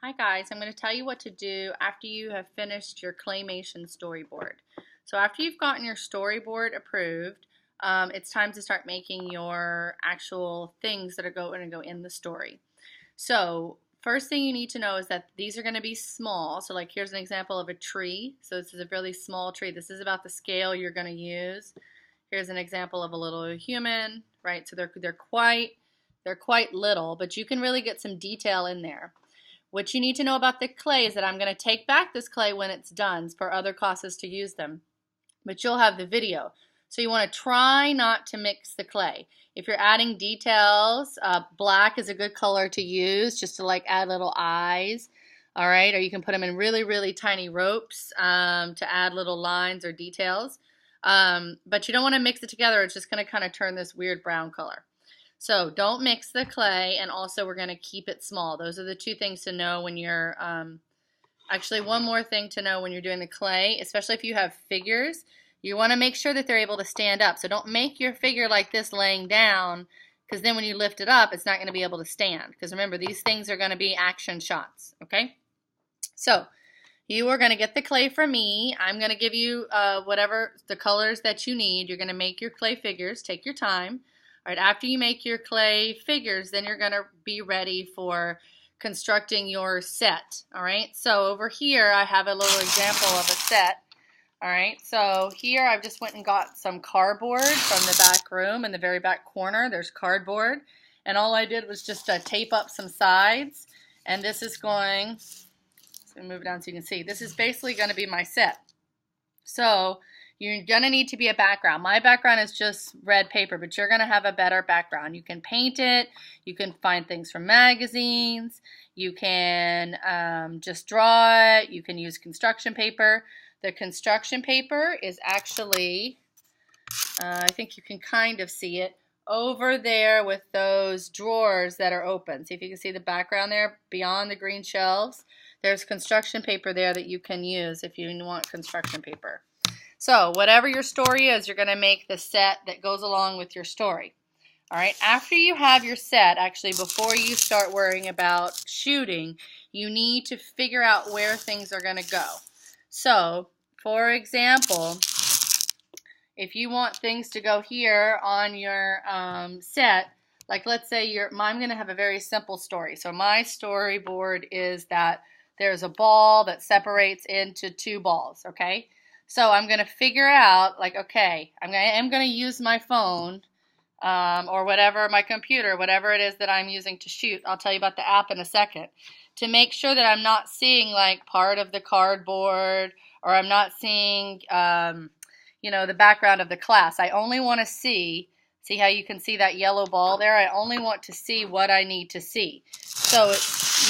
Hi guys, I'm going to tell you what to do after you have finished your Claymation storyboard. So after you've gotten your storyboard approved, it's time to start making your actual things that are going to go in the story. So first thing you need to know is that these are going to be small. So like here's an example of a tree. So this is a really small tree. This is about the scale you're going to use. Here's an example of a little human, right? So they're quite little, but you can really get some detail in there. What you need to know about the clay is that I'm going to take back this clay when it's done for other classes to use them. But you'll have the video. So you want to try not to mix the clay. If you're adding details, black is a good color to use just to like add little eyes. All right, or you can put them in really, really tiny ropes to add little lines or details. But you don't want to mix it together. It's just going to kind of turn this weird brown color. So don't mix the clay, and also we're going to keep it small. Those are the two things to know when you're, actually one more thing to know when you're doing the clay, especially if you have figures, you want to make sure that they're able to stand up. So don't make your figure like this laying down, because then when you lift it up, it's not going to be able to stand. Because remember, these things are going to be action shots, okay? So you are going to get the clay from me. I'm going to give you whatever the colors that you need. You're going to make your clay figures. Take your time. All right, after you make your clay figures, then you're going to be ready for constructing your set. All right, so over here I have a little example of a set. All right, so here I've just went and got some cardboard from the back room. In the very back corner, there's cardboard. And all I did was just tape up some sides. And this is going, so move it down so you can see. This is basically going to be my set. So you're going to need to be a background. My background is just red paper, but you're going to have a better background. You can paint it. You can find things from magazines. You can just draw it. You can use construction paper. The construction paper is actually, I think you can kind of see it, over there with those drawers that are open. See if you can see the background there beyond the green shelves. There's construction paper there that you can use if you want construction paper. So whatever your story is, you're going to make the set that goes along with your story. All right, after you have your set, actually before you start worrying about shooting, you need to figure out where things are going to go. So, for example, if you want things to go here on your set, like let's say I'm going to have a very simple story. So my storyboard is that there's a ball that separates into two balls, okay? So I'm going to figure out, like, okay, I am going to use my phone or whatever, my computer, whatever it is that I'm using to shoot. I'll tell you about the app in a second. To make sure that I'm not seeing, like, part of the cardboard or I'm not seeing, you know, the background of the class. I only want to see how you can see that yellow ball there? I only want to see what I need to see. So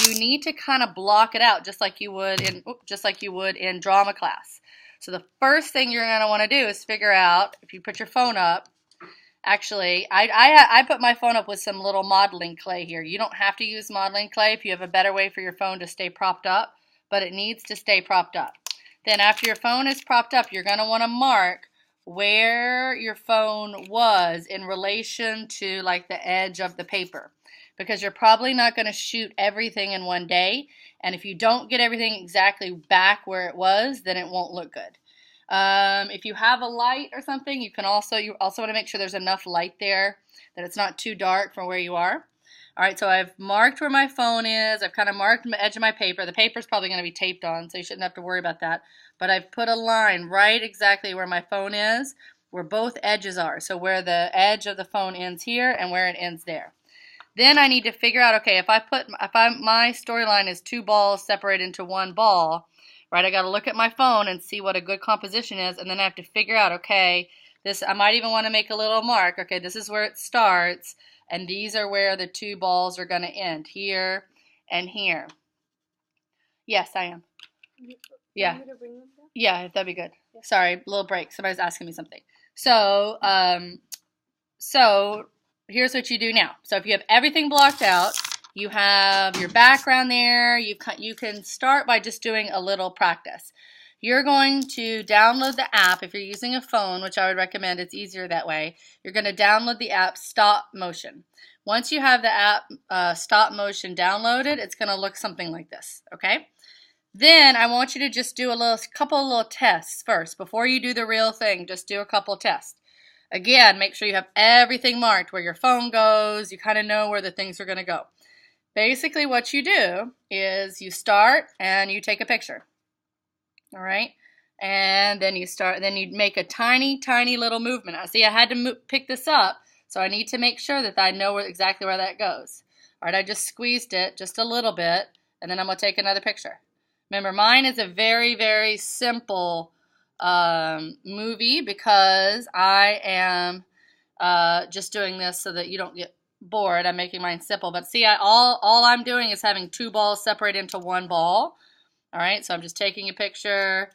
you need to kind of block it out just like you would in drama class. So the first thing you're going to want to do is figure out, if you put your phone up, actually, I put my phone up with some little modeling clay here. You don't have to use modeling clay if you have a better way for your phone to stay propped up, but it needs to stay propped up. Then after your phone is propped up, you're going to want to mark where your phone was in relation to like the edge of the paper, because you're probably not going to shoot everything in one day, and if you don't get everything exactly back where it was, then it won't look good. If you have a light or something, you also want to make sure there's enough light there that it's not too dark from where you are. All right, so I've marked where my phone is. I've kind of marked the edge of my paper. The paper's probably going to be taped on, so you shouldn't have to worry about that. But I've put a line right exactly where my phone is, where both edges are. So where the edge of the phone ends here and where it ends there. Then I need to figure out, okay, my storyline is two balls separated into one ball, right? I got to look at my phone and see what a good composition is, and then I have to figure out, okay, I might even want to make a little mark. Okay, this is where it starts. And these are where the two balls are going to end, here and here. Yes, I am. Yeah. Yeah, that'd be good. Yeah. Sorry, a little break. Somebody's asking me something. So, so here's what you do now. So if you have everything blocked out, you have your background there. You can start by just doing a little practice. You're going to download the app if you're using a phone, which I would recommend. It's easier that way. You're going to download the app Stop Motion. Once you have the app stop motion downloaded, it's going to look something like this, okay? Then I want you to just do a couple of little tests first. Before you do the real thing, just do a couple tests. Again, make sure you have everything marked, where your phone goes. You kind of know where the things are going to go. Basically, what you do is you start and you take a picture. All right? And then you make a tiny, tiny little movement. See, I had to pick this up, so I need to make sure that I know exactly where that goes. All right, I just squeezed it just a little bit, and then I'm going to take another picture. Remember, mine is a very, very simple movie because I am just doing this so that you don't get bored. I'm making mine simple. But see, all I'm doing is having two balls separate into one ball. All right, so I'm just taking a picture.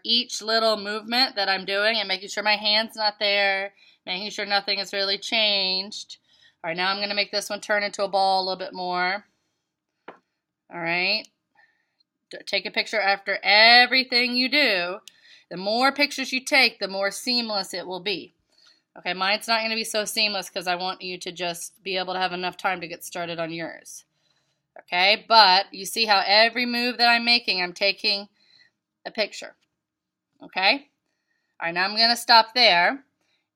Each little movement that I'm doing and making sure my hand's not there, making sure nothing has really changed. All right, now I'm going to make this one turn into a ball a little bit more. All right. Take a picture after everything you do. The more pictures you take, the more seamless it will be. Okay, mine's not going to be so seamless because I want you to just be able to have enough time to get started on yours. Okay, but you see how every move that I'm making, I'm taking a picture. Okay? All right, now I'm going to stop there.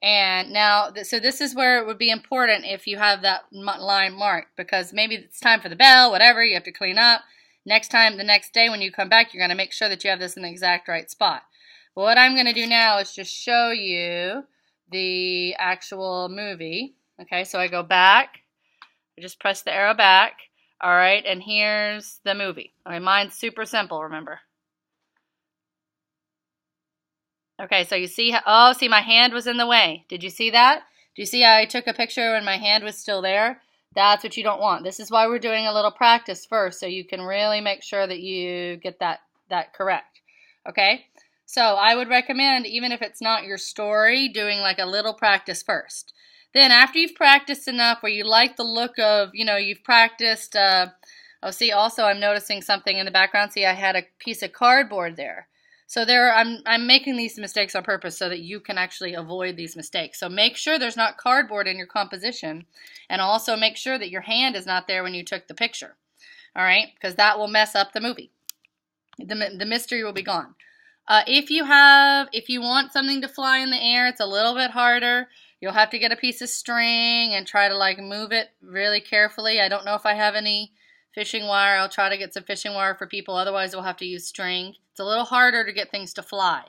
And now, so this is where it would be important if you have that line marked, because maybe it's time for the bell, whatever, you have to clean up. Next time, the next day when you come back, you're going to make sure that you have this in the exact right spot. But what I'm going to do now is just show you the actual movie. Okay, so I go back. I just press the arrow back. All right, and here's the movie. Okay, mine's super simple, remember. Okay, so you see how, oh, see, my hand was in the way. Did you see that? Do you see how I took a picture when my hand was still there? That's what you don't want. This is why we're doing a little practice first, so you can really make sure that you get that correct. Okay? So I would recommend, even if it's not your story, doing like a little practice first. Then after you've practiced enough where you like the look of, you've practiced, oh, see, also I'm noticing something in the background. See, I had a piece of cardboard there. So I'm making these mistakes on purpose so that you can actually avoid these mistakes. So make sure there's not cardboard in your composition, and also make sure that your hand is not there when you took the picture. All right, because that will mess up the movie. The mystery will be gone. If you want something to fly in the air, it's a little bit harder. You'll have to get a piece of string and try to like move it really carefully. I don't know if I have any fishing wire. I'll try to get some fishing wire for people. Otherwise, we'll have to use string. It's a little harder to get things to fly.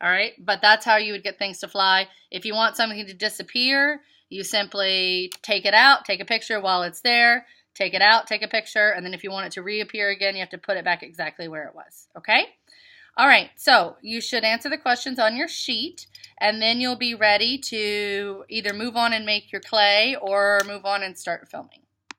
All right, but that's how you would get things to fly. If you want something to disappear, you simply take it out, take a picture while it's there, take it out, take a picture, and then if you want it to reappear again, you have to put it back exactly where it was. Okay? All right, so you should answer the questions on your sheet, and then you'll be ready to either move on and make your clay or move on and start filming.